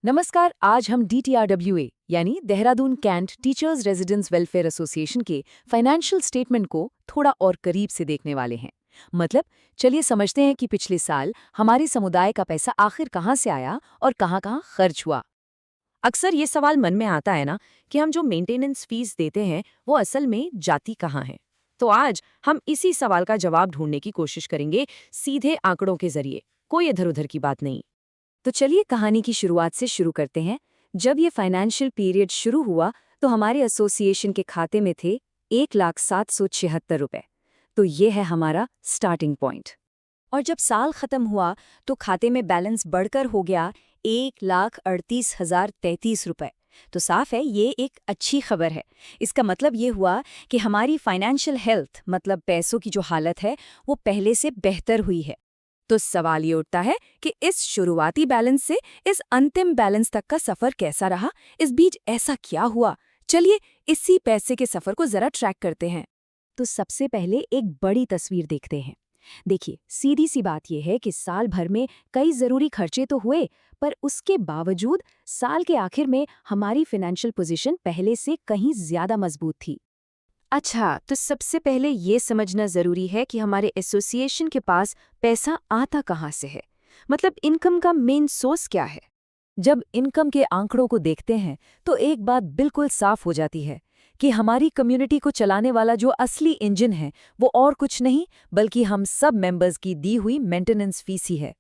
नमस्कार। आज हम DTRWA यानी Dehradun cantt teachers residence welfare association के फाइनेंशियल स्टेटमेंट को थोड़ा और करीब से देखने वाले हैं। मतलब चलिए समझते हैं कि पिछले साल हमारे समुदाय का पैसा आखिर कहाँ से आया और कहाँ खर्च हुआ। अक्सर ये सवाल मन में आता है ना कि हम जो मेंटेनेंस फीस देते हैं वो असल में जाती कहाँ है। तो आज हम इसी सवाल का जवाब ढूंढने की कोशिश करेंगे, सीधे आंकड़ों के जरिए, कोई इधर उधर की बात नहीं। तो चलिए कहानी की शुरुआत से शुरू करते हैं। जब ये फाइनेंशियल पीरियड शुरू हुआ तो हमारे एसोसिएशन के खाते में थे 1,776,000 रुपए। तो ये है हमारा स्टार्टिंग पॉइंट। और जब साल खत्म हुआ तो खाते में बैलेंस बढ़कर हो गया 1,38,033 रुपए। तो साफ है ये एक अच्छी खबर है। इसका मतलब ये हुआ कि हमारी फाइनेंशियल हेल्थ मतलब पैसों की जो हालत है वो पहले से बेहतर हुई है। तो सवाल ये उठता है कि इस शुरुआती बैलेंस से इस अंतिम बैलेंस तक का सफर कैसा रहा, इस बीच ऐसा क्या हुआ। चलिए इसी पैसे के सफर को जरा ट्रैक करते हैं। तो सबसे पहले एक बड़ी तस्वीर देखते हैं। देखिए सीधी सी बात यह है कि साल भर में कई जरूरी खर्चे तो हुए, पर उसके बावजूद साल के आखिर में हमारी फाइनेंशियल पोजीशन पहले से कहीं ज्यादा मजबूत थी। अच्छा, तो सबसे पहले ये समझना जरूरी है कि हमारे एसोसिएशन के पास पैसा आता कहाँ से है। मतलब इनकम का मेन सोर्स क्या है। जब इनकम के आंकड़ों को देखते हैं तो एक बात बिल्कुल साफ हो जाती है कि हमारी कम्युनिटी को चलाने वाला जो असली इंजन है वो और कुछ नहीं बल्कि हम सब मेंबर्स की दी हुई मेंटेनेंस फीस ही है।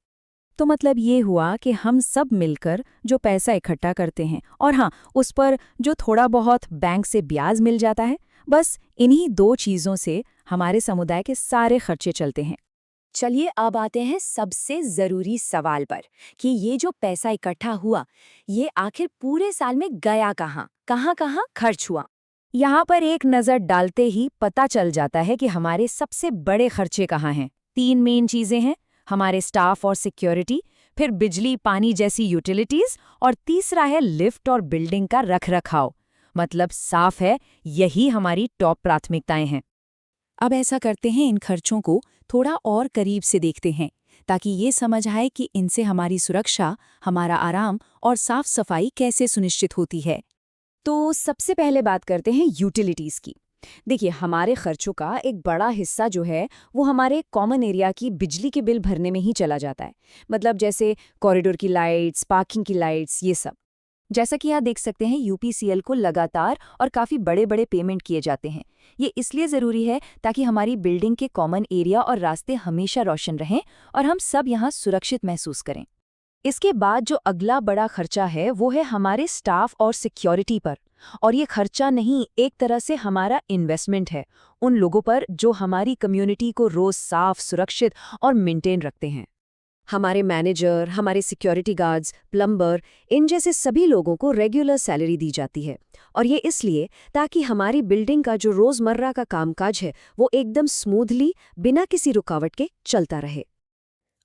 तो मतलब ये हुआ कि हम सब मिलकर जो पैसा इकट्ठा करते हैं और हाँ, उस पर जो थोड़ा बहुत बैंक से ब्याज मिल जाता है, बस इन्हीं दो चीज़ों से हमारे समुदाय के सारे खर्चे चलते हैं। चलिए अब आते हैं सबसे ज़रूरी सवाल पर कि ये जो पैसा इकट्ठा हुआ ये आखिर पूरे साल में गया कहाँ खर्च हुआ। यहाँ पर एक नज़र डालते ही पता चल जाता है कि हमारे सबसे बड़े खर्चे कहाँ हैं। तीन मेन चीज़ें हैं, हमारे स्टाफ और सिक्योरिटी, फिर बिजली पानी जैसी यूटिलिटीज़, और तीसरा है लिफ्ट और बिल्डिंग का रखरखाव। मतलब साफ है यही हमारी टॉप प्राथमिकताएं हैं। अब ऐसा करते हैं, इन खर्चों को थोड़ा और करीब से देखते हैं ताकि ये समझ आए कि इनसे हमारी सुरक्षा, हमारा आराम और साफ सफाई कैसे सुनिश्चित होती है। तो सबसे पहले बात करते हैं यूटिलिटीज़ की। देखिए हमारे खर्चों का एक बड़ा हिस्सा जो है वो हमारे कॉमन एरिया की बिजली के बिल भरने में ही चला जाता है। मतलब जैसे कॉरिडोर की लाइट्स, पार्किंग की लाइट्स, ये सब। जैसा कि यहाँ देख सकते हैं UPCL को लगातार और काफ़ी बड़े बड़े पेमेंट किए जाते हैं। ये इसलिए ज़रूरी है ताकि हमारी बिल्डिंग के कॉमन एरिया और रास्ते हमेशा रोशन रहें और हम सब यहाँ सुरक्षित महसूस करें। इसके बाद जो अगला बड़ा खर्चा है वो है हमारे स्टाफ और सिक्योरिटी पर। और ये खर्चा नहीं, एक तरह से हमारा इन्वेस्टमेंट है उन लोगों पर जो हमारी कम्युनिटी को रोज साफ, सुरक्षित और मेंटेन रखते हैं। हमारे मैनेजर, हमारे सिक्योरिटी गार्ड्स, प्लम्बर, इन जैसे सभी लोगों को रेगुलर सैलरी दी जाती है। और ये इसलिए ताकि हमारी बिल्डिंग का जो रोजमर्रा का कामकाज है वो एकदम स्मूथली, बिना किसी रुकावट के चलता रहे।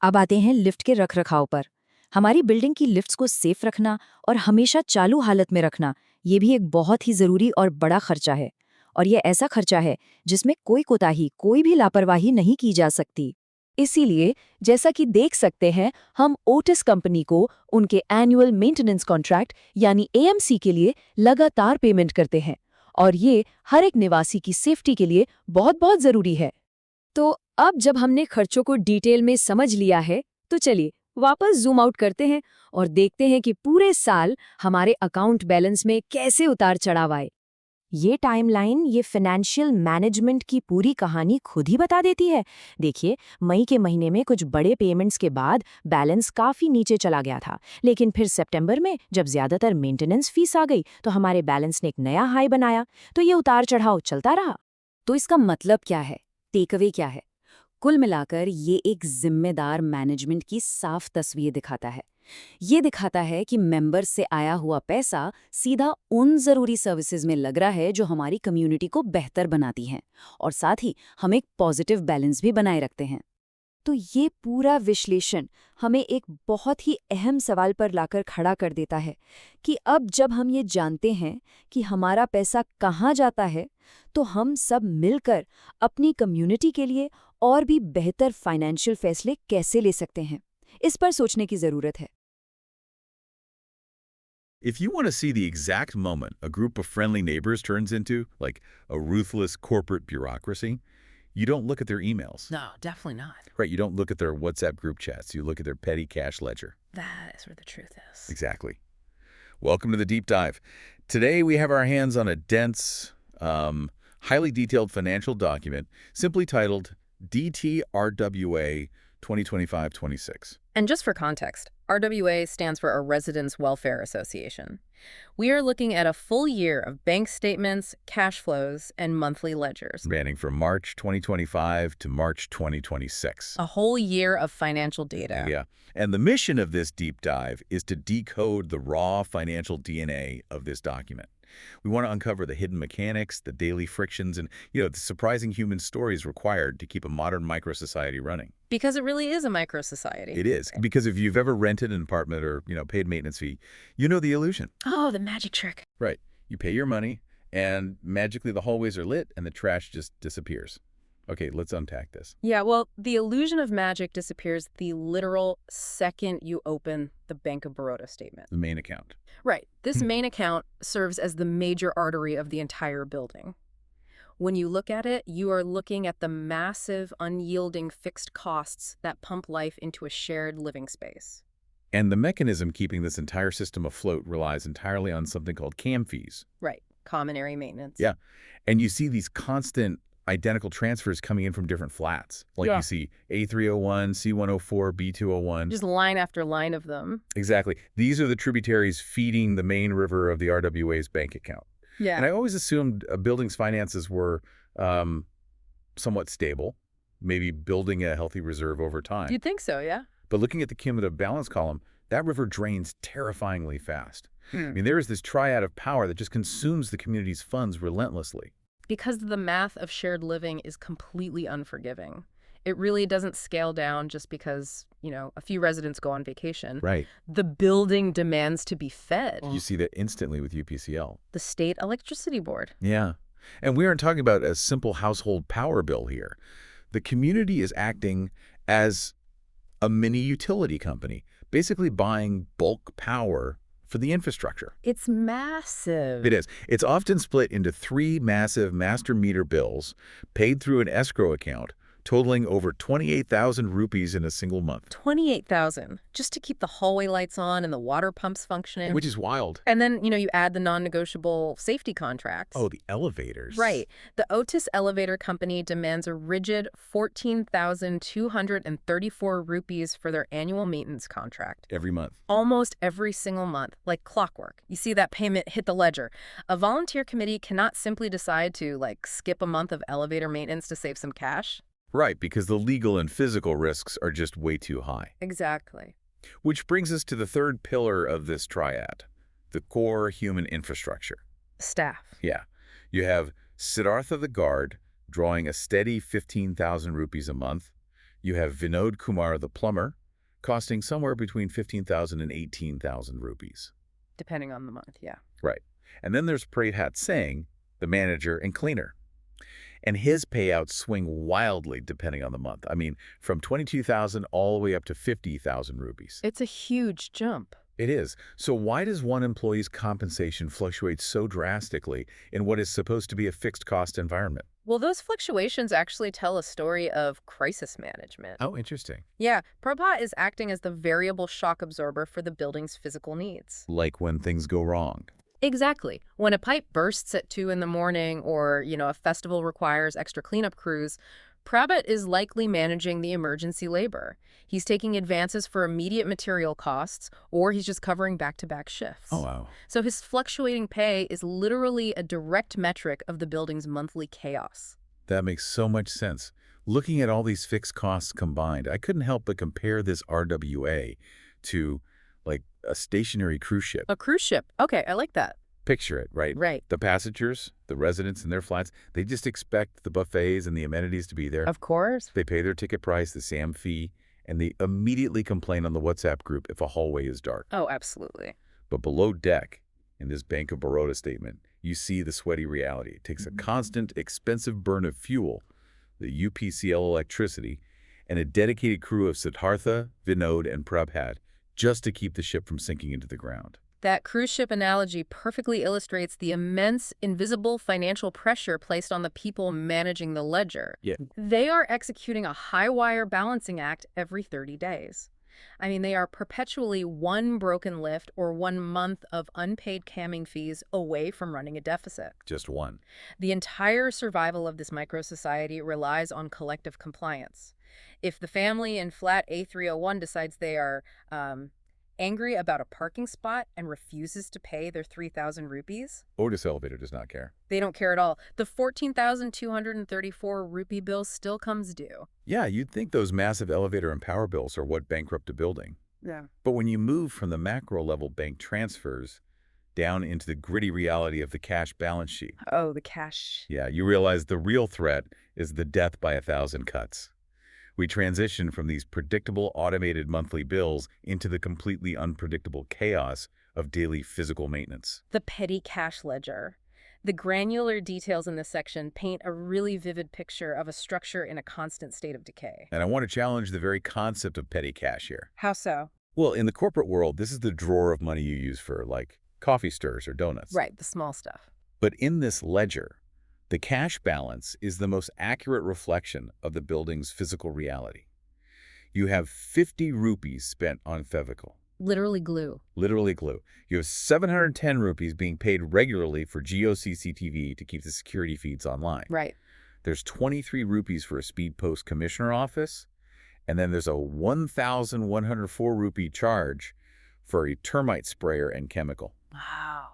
अब आते हैं लिफ्ट के रखरखाव पर। हमारी बिल्डिंग की लिफ्ट्स को सेफ रखना और हमेशा चालू हालत में रखना, ये भी एक बहुत ही ज़रूरी और बड़ा खर्चा है। और ये ऐसा खर्चा है जिसमें कोई कोताही, कोई भी लापरवाही नहीं की जा सकती। इसीलिए जैसा कि देख सकते हैं, हम ओटिस कंपनी को उनके एनुअल मेंटेनेंस कॉन्ट्रैक्ट यानी AMC के लिए लगातार पेमेंट करते हैं। और ये हर एक निवासी की सेफ्टी के लिए बहुत बहुत ज़रूरी है। तो अब जब हमने खर्चों को डिटेल में समझ लिया है तो चलिए वापस जूम आउट करते हैं और देखते हैं कि पूरे साल हमारे अकाउंट बैलेंस में कैसे उतार चढ़ाव आए। ये टाइमलाइन, ये फाइनेंशियल मैनेजमेंट की पूरी कहानी खुद ही बता देती है। देखिए मई के महीने में कुछ बड़े पेमेंट्स के बाद बैलेंस काफ़ी नीचे चला गया था, लेकिन फिर सितंबर में जब ज़्यादातर मेंटेनेंस फीस आ गई तो हमारे बैलेंस ने एक नया हाई बनाया। तो ये उतार चढ़ाव चलता रहा। तो इसका मतलब क्या है, टेकअवे क्या है? कुल मिलाकर ये एक जिम्मेदार मैनेजमेंट की साफ तस्वीर दिखाता है। ये दिखाता है कि मेंबर से आया हुआ पैसा सीधा उन ज़रूरी सर्विसेज में लग रहा है जो हमारी कम्युनिटी को बेहतर बनाती हैं और साथ ही हम एक पॉजिटिव बैलेंस भी बनाए रखते हैं। तो ये पूरा विश्लेषण हमें एक बहुत ही अहम सवाल पर लाकर खड़ा कर देता है कि अब जब हम ये जानते हैं कि हमारा पैसा कहाँ जाता है, तो हम सब मिलकर अपनी कम्युनिटी के लिए और भी बेहतर फाइनेंशियल फैसले कैसे ले सकते हैं, इस पर सोचने की ज़रूरत है। If you want to see the exact moment a group of friendly neighbors turns into, like, a ruthless corporate bureaucracy, you don't look at their emails. No, definitely not. Right, you don't look at their WhatsApp group chats. You look at their petty cash ledger. That is where the truth is. Exactly. Welcome to the Deep Dive. Today we have our hands on a dense, highly detailed financial document simply titled DTRWA 2025-26. And just for context, RWA stands for a Residents' Welfare Association. We are looking at a full year of bank statements, cash flows, and monthly ledgers. Spanning from March 2025 to March 2026. A whole year of financial data. Yeah. And the mission of this deep dive is to decode the raw financial DNA of this document. We want to uncover the hidden mechanics, the daily frictions, and, the surprising human stories required to keep a modern micro-society running. Because it really is a micro-society. It is. Because if you've ever rented an apartment or, paid maintenance fee, you know the illusion. Oh, the magic trick. Right. You pay your money, and magically the hallways are lit, and the trash just disappears. Okay, let's unpack this. Yeah, well, the illusion of magic disappears the literal second you open the Bank of Baroda statement. The main account. Right. This main account serves as the major artery of the entire building. When you look at it, you are looking at the massive, unyielding fixed costs that pump life into a shared living space. And the mechanism keeping this entire system afloat relies entirely on something called CAM fees. Right. Common area maintenance. Yeah. And you see these constant identical transfers coming in from different flats. Like you see A301, C104, B201. Just line after line of them. Exactly. These are the tributaries feeding the main river of the RWA's bank account. Yeah. And I always assumed a building's finances were somewhat stable, maybe building a healthy reserve over time. You'd think so, yeah? But looking at the cumulative balance column, that river drains terrifyingly fast. I mean, there is this triad of power that just consumes the community's funds relentlessly. Because the math of shared living is completely unforgiving. It really doesn't scale down just because, a few residents go on vacation. Right. The building demands to be fed. You see that instantly with UPCL. The state electricity board. Yeah. And we aren't talking about a simple household power bill here. The community is acting as a mini utility company, basically buying bulk power for the infrastructure. It's massive. It is. It's often split into 3 massive master meter bills paid through an escrow account, totaling over 28,000 rupees in a single month. 28,000 just to keep the hallway lights on and the water pumps functioning. Which is wild. And then, you add the non-negotiable safety contracts. Oh, the elevators. Right. The Otis Elevator Company demands a rigid 14,234 rupees for their annual maintenance contract. Every month. Almost every single month, like clockwork. You see that payment hit the ledger. A volunteer committee cannot simply decide to, skip a month of elevator maintenance to save some cash. Right, because the legal and physical risks are just way too high. Exactly. Which brings us to the third pillar of this triad, the core human infrastructure. Staff. Yeah. You have Siddhartha the guard, drawing a steady 15,000 rupees a month. You have Vinod Kumar the plumber, costing somewhere between 15,000 and 18,000 rupees. Depending on the month, yeah. Right. And then there's Prathat Singh, the manager and cleaner. And his payouts swing wildly depending on the month. I mean, from 22,000 all the way up to 50,000 rupees. It's a huge jump. It is. So why does one employee's compensation fluctuate so drastically in what is supposed to be a fixed cost environment? Well, those fluctuations actually tell a story of crisis management. Oh, interesting. Yeah, Prabhat is acting as the variable shock absorber for the building's physical needs. Like when things go wrong. Exactly. When a pipe bursts at 2 in the morning or, a festival requires extra cleanup crews, Prabhat is likely managing the emergency labor. He's taking advances for immediate material costs, or he's just covering back-to-back shifts. Oh, wow. So his fluctuating pay is literally a direct metric of the building's monthly chaos. That makes so much sense. Looking at all these fixed costs combined, I couldn't help but compare this RWA to, a stationary cruise ship. A cruise ship. Okay, I like that. Picture it, right? Right. The passengers, the residents in their flats, they just expect the buffets and the amenities to be there. Of course. They pay their ticket price, the SAM fee, and they immediately complain on the WhatsApp group if a hallway is dark. Oh, absolutely. But below deck, in this Bank of Baroda statement, you see the sweaty reality. It takes a constant, expensive burn of fuel, the UPCL electricity, and a dedicated crew of Siddhartha, Vinod, and Prabhat just to keep the ship from sinking into the ground. That cruise ship analogy perfectly illustrates the immense, invisible financial pressure placed on the people managing the ledger. Yeah. They are executing a high-wire balancing act every 30 days. I mean, they are perpetually one broken lift or 1 month of unpaid camming fees away from running a deficit. Just one. The entire survival of this micro-society relies on collective compliance. If the family in flat A301 decides they are angry about a parking spot and refuses to pay their 3,000 rupees, Otis Elevator does not care. they don't care at all. The 14,234 rupee bill still comes due. Yeah, you'd think those massive elevator and power bills are what bankrupt a building. Yeah. But when you move from the macro-level bank transfers down into the gritty reality of the cash balance sheet, Oh, the cash. yeah, you realize the real threat is the death by 1,000 cuts. We transition from these predictable automated monthly bills into the completely unpredictable chaos of daily physical maintenance. The petty cash ledger. The granular details in this section paint a really vivid picture of a structure in a constant state of decay. And I want to challenge the very concept of petty cash here. How so? Well, in the corporate world, this is the drawer of money you use for, like, coffee stirs or donuts. Right, the small stuff. But in this ledger, the cash balance is the most accurate reflection of the building's physical reality. You have 50 rupees spent on Fevical. Literally glue. Literally glue. You have 710 rupees being paid regularly for GeoCCTV to keep the security feeds online. Right. There's 23 rupees for a speed post commissioner office, and then there's a 1,104 rupee charge for a termite sprayer and chemical. Wow.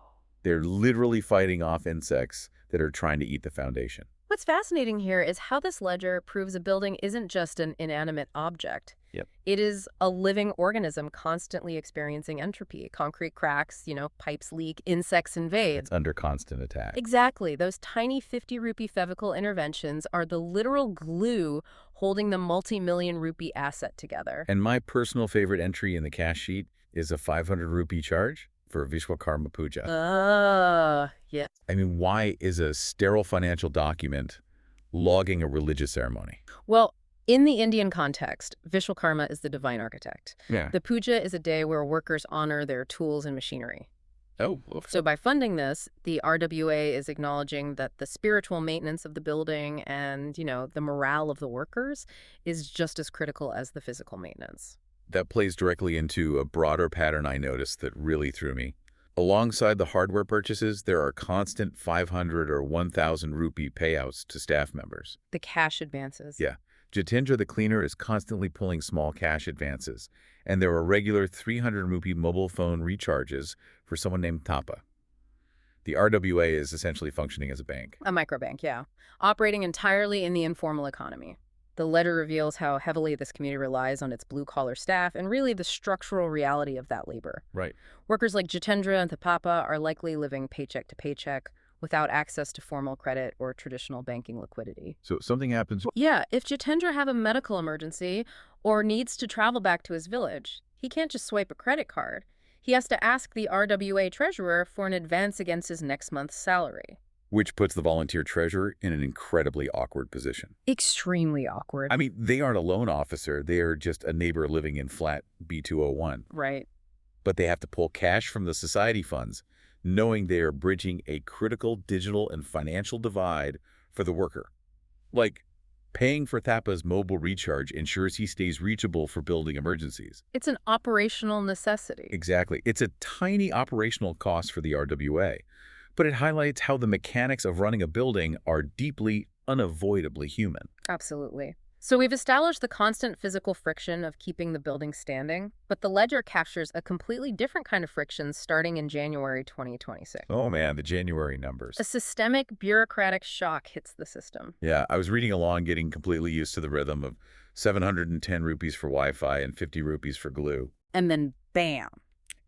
They're literally fighting off insects that are trying to eat the foundation. What's fascinating here is how this ledger proves a building isn't just an inanimate object. Yep. It is a living organism constantly experiencing entropy. Concrete cracks, pipes leak, insects invade. It's under constant attack. Exactly. Those tiny 50 rupee Fevical interventions are the literal glue holding the multi-million rupee asset together. And my personal favorite entry in the cash sheet is a 500 rupee charge for Vishwakarma Puja. Yeah. I mean, why is a sterile financial document logging a religious ceremony? Well, in the Indian context, Vishwakarma is the divine architect. Yeah. The puja is a day where workers honor their tools and machinery. Oh, So by funding this, the RWA is acknowledging that the spiritual maintenance of the building and, the morale of the workers is just as critical as the physical maintenance. that plays directly into a broader pattern I noticed that really threw me. Alongside the hardware purchases, there are constant 500 or 1,000 rupee payouts to staff members. The cash advances. Yeah. Jitendra the cleaner is constantly pulling small cash advances, and there are regular 300 rupee mobile phone recharges for someone named Tapa. The RWA is essentially functioning as a bank. A microbank, yeah. Operating entirely in the informal economy. The letter reveals how heavily this community relies on its blue-collar staff and really the structural reality of that labor. Right. Workers like Jitendra and Thapapa are likely living paycheck to paycheck without access to formal credit or traditional banking liquidity. So something happens. Yeah, if Jitendra have a medical emergency or needs to travel back to his village, he can't just swipe a credit card. He has to ask the RWA treasurer for an advance against his next month's salary. Which puts the volunteer treasurer in an incredibly awkward position. Extremely awkward. I mean, they aren't a loan officer. They are just a neighbor living in flat B201. Right. But they have to pull cash from the society funds, knowing they are bridging a critical digital and financial divide for the worker. Like, paying for Thapa's mobile recharge ensures he stays reachable for building emergencies. It's an operational necessity. Exactly. It's a tiny operational cost for the RWA, but it highlights how the mechanics of running a building are deeply, unavoidably human. Absolutely. So we've established the constant physical friction of keeping the building standing, but the ledger captures a completely different kind of friction starting in January 2026. Oh man, the January numbers. A systemic bureaucratic shock hits the system. Yeah, I was reading along, getting completely used to the rhythm of 710 rupees for Wi-Fi and 50 rupees for glue. And then bam.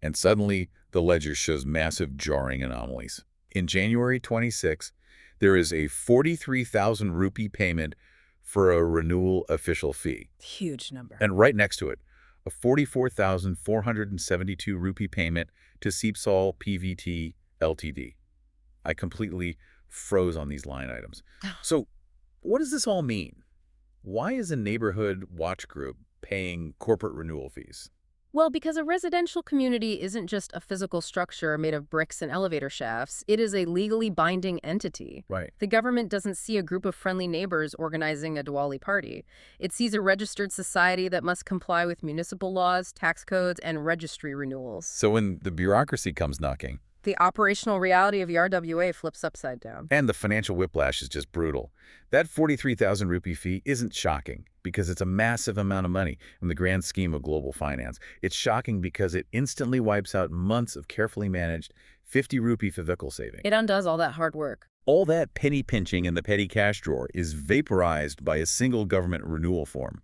And suddenly, the ledger shows massive jarring anomalies. In January 26, there is a 43,000 rupee payment for a renewal official fee. Huge number. And right next to it, a 44,472 rupee payment to Seepsol PVT Ltd. I completely froze on these line items. So what does this all mean? Why is a neighborhood watch group paying corporate renewal fees? Well, because a residential community isn't just a physical structure made of bricks and elevator shafts, it is a legally binding entity. Right. The government doesn't see a group of friendly neighbors organizing a Diwali party. It sees a registered society that must comply with municipal laws, tax codes, and registry renewals. So when the bureaucracy comes knocking, The operational reality of the RWA flips upside down. and the financial whiplash is just brutal, that 43,000 rupee fee isn't shocking because it's a massive amount of money in the grand scheme of global finance. It's shocking because it instantly wipes out months of carefully managed 50 rupee vehicle saving. It undoes all that hard work. All that penny pinching in the petty cash drawer is vaporized by a single government renewal form.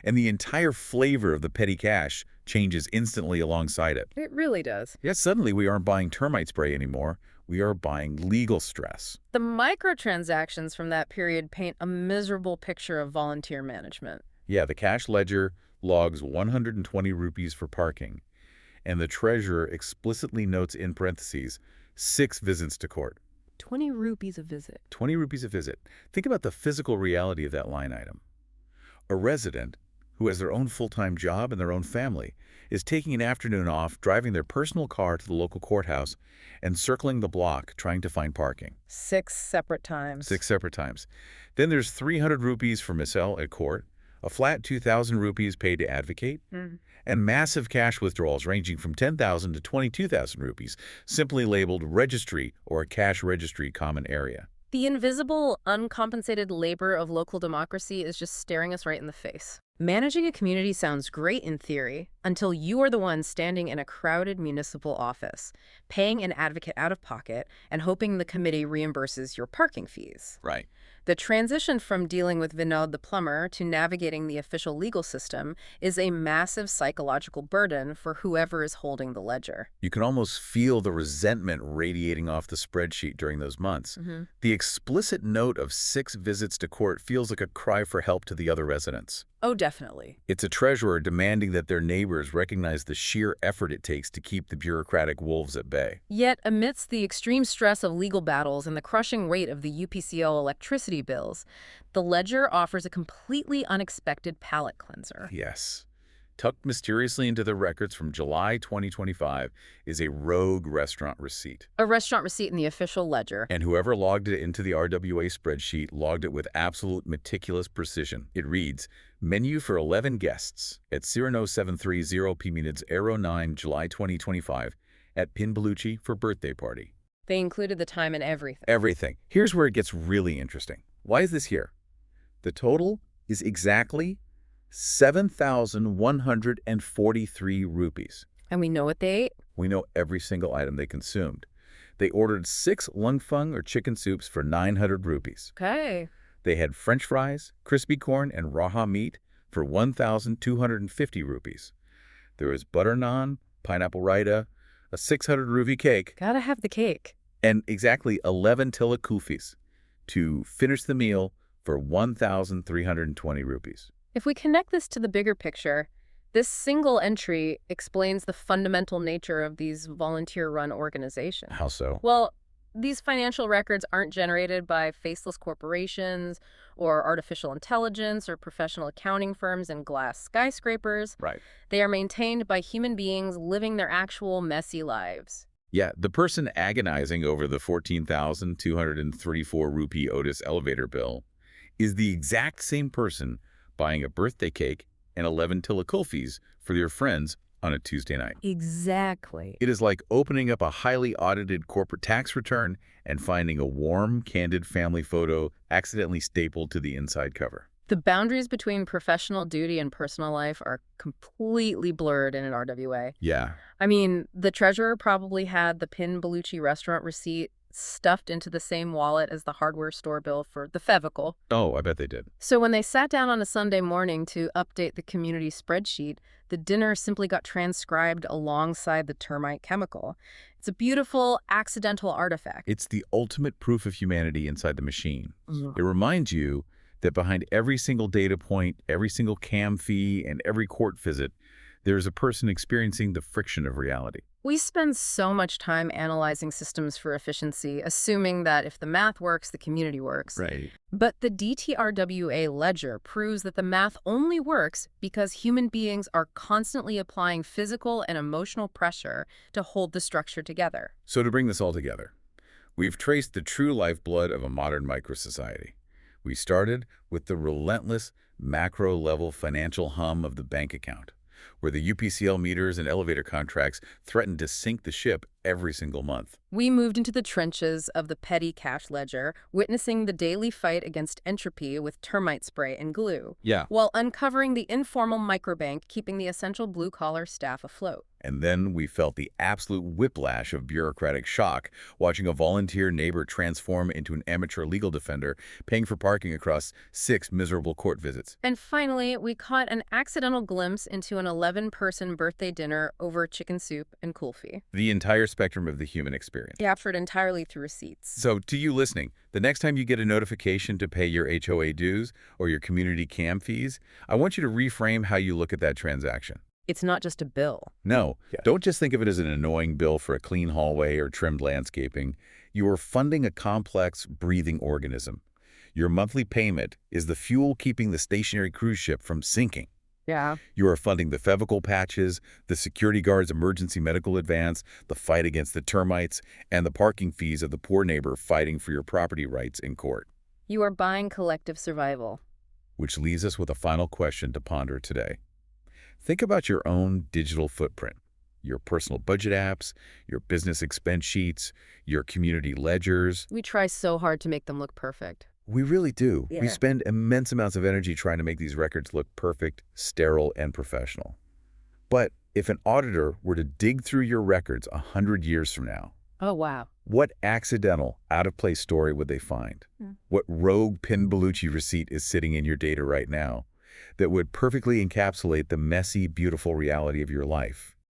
And the entire flavor of the petty cash changes instantly alongside it. It really does. Yes, suddenly we aren't buying termite spray anymore. We are buying legal stress. The microtransactions from that period paint a miserable picture of volunteer management. Yeah, the cash ledger logs 120 rupees for parking, and the treasurer explicitly notes in parentheses 6 visits to court. 20 rupees a visit. 20 rupees a visit. Think about the physical reality of that line item. A resident who has their own full-time job and their own family is taking an afternoon off, driving their personal car to the local courthouse and circling the block trying to find parking. 6 separate times. 6 separate times. Then there's 300 rupees for missile at court, a flat 2,000 rupees paid to advocate, and massive cash withdrawals ranging from 10,000 to 22,000 rupees, simply labeled registry or cash registry common area. The invisible, uncompensated labor of local democracy is just staring us right in the face. Managing a community sounds great in theory until you are the one standing in a crowded municipal office, paying an advocate out of pocket and hoping the committee reimburses your parking fees. Right. The transition from dealing with Vinod the plumber to navigating the official legal system is a massive psychological burden for whoever is holding the ledger. You can almost feel the resentment radiating off the spreadsheet during those months. The explicit note of 6 visits to court feels like a cry for help to the other residents. Oh, definitely. It's a treasurer demanding that their neighbors recognize the sheer effort it takes to keep the bureaucratic wolves at bay. Yet, amidst the extreme stress of legal battles and the crushing weight of the UPCL electricity bills, the ledger offers a completely unexpected palate cleanser. Yes. Tucked mysteriously into the records from July 2025 is a rogue restaurant receipt. A restaurant receipt in the official ledger. And whoever logged it into the RWA spreadsheet logged it with absolute meticulous precision. It reads, menu for 11 guests at 0730 P minutes 09 July 2025 at Pinbaluchi for birthday party. They included the time and everything. Everything. Here's where it gets really interesting. Why is this here? The total is exactly 7,143 rupees. And we know what they ate? We know every single item they consumed. They ordered 6 lungfung or chicken soups for 900 rupees. Okay. They had French fries, crispy corn, and raha meat for 1,250 rupees. There was butter naan, pineapple raita, a 600 rupee cake, Gotta have the cake. and exactly 11 tilla kulfis to finish the meal for 1,320 rupees. If we connect this to the bigger picture, this single entry explains the fundamental nature of these volunteer-run organizations. How so? Well, these financial records aren't generated by faceless corporations or artificial intelligence or professional accounting firms and glass skyscrapers. Right. They are maintained by human beings living their actual messy lives. Yeah, the person agonizing over the 14,234 rupee Otis elevator bill is the exact same person buying a birthday cake and 11 tilla kulfis for their friends on a Tuesday night. Exactly. It is like opening up a highly audited corporate tax return and finding a warm, candid family photo accidentally stapled to the inside cover. The boundaries between professional duty and personal life are completely blurred in an RWA. Yeah. I mean, the treasurer probably had the Pinbaluchi restaurant receipt stuffed into the same wallet as the hardware store bill for the Fevical. Oh, I bet they did. So when they sat down on a Sunday morning to update the community spreadsheet, the dinner simply got transcribed alongside the termite chemical. It's a beautiful, accidental artifact. It's the ultimate proof of humanity inside the machine. Mhm. It reminds you that behind every single data point, every single CAM fee, and every court visit, there is a person experiencing the friction of reality. We spend so much time analyzing systems for efficiency, assuming that if the math works, the community works. Right. But the DTRWA ledger proves that the math only works because human beings are constantly applying physical and emotional pressure to hold the structure together. So to bring this all together, we've traced the true lifeblood of a modern microsociety. We started with the relentless, macro-level financial hum of the bank account, where the UPCL meters and elevator contracts threatened to sink the ship every single month. We moved into the trenches of the petty cash ledger, witnessing the daily fight against entropy with termite spray and glue, Yeah. while uncovering the informal microbank keeping the essential blue-collar staff afloat. And then we felt the absolute whiplash of bureaucratic shock, watching a volunteer neighbor transform into an amateur legal defender, paying for parking across 6 miserable court visits. And finally, we caught an accidental glimpse into an 11-person birthday dinner over chicken soup and kulfi, The entire spectrum of the human experience. captured entirely through receipts. So, to you listening, the next time you get a notification to pay your HOA dues or your community CAM fees, I want you to reframe how you look at that transaction. It's not just a bill. No, don't just think of it as an annoying bill for a clean hallway or trimmed landscaping. You are funding a complex, breathing organism. Your monthly payment is the fuel keeping the stationary cruise ship from sinking. Yeah. You are funding the Fevical patches, the security guard's emergency medical advance, the fight against the termites, and the parking fees of the poor neighbor fighting for your property rights in court. You are buying collective survival. Which leaves us with a final question to ponder today. Think about your own digital footprint, your personal budget apps, your business expense sheets, your community ledgers. We try so hard to make them look perfect. We really do. We Yeah. spend immense amounts of energy trying to make these records look perfect, sterile, and professional. But if an auditor were to dig through your records 100 years from now, Oh, wow. what accidental, out-of-place story would they find? What rogue Pin Bellucci receipt is sitting in your data right now that would perfectly encapsulate the messy, beautiful reality of your life?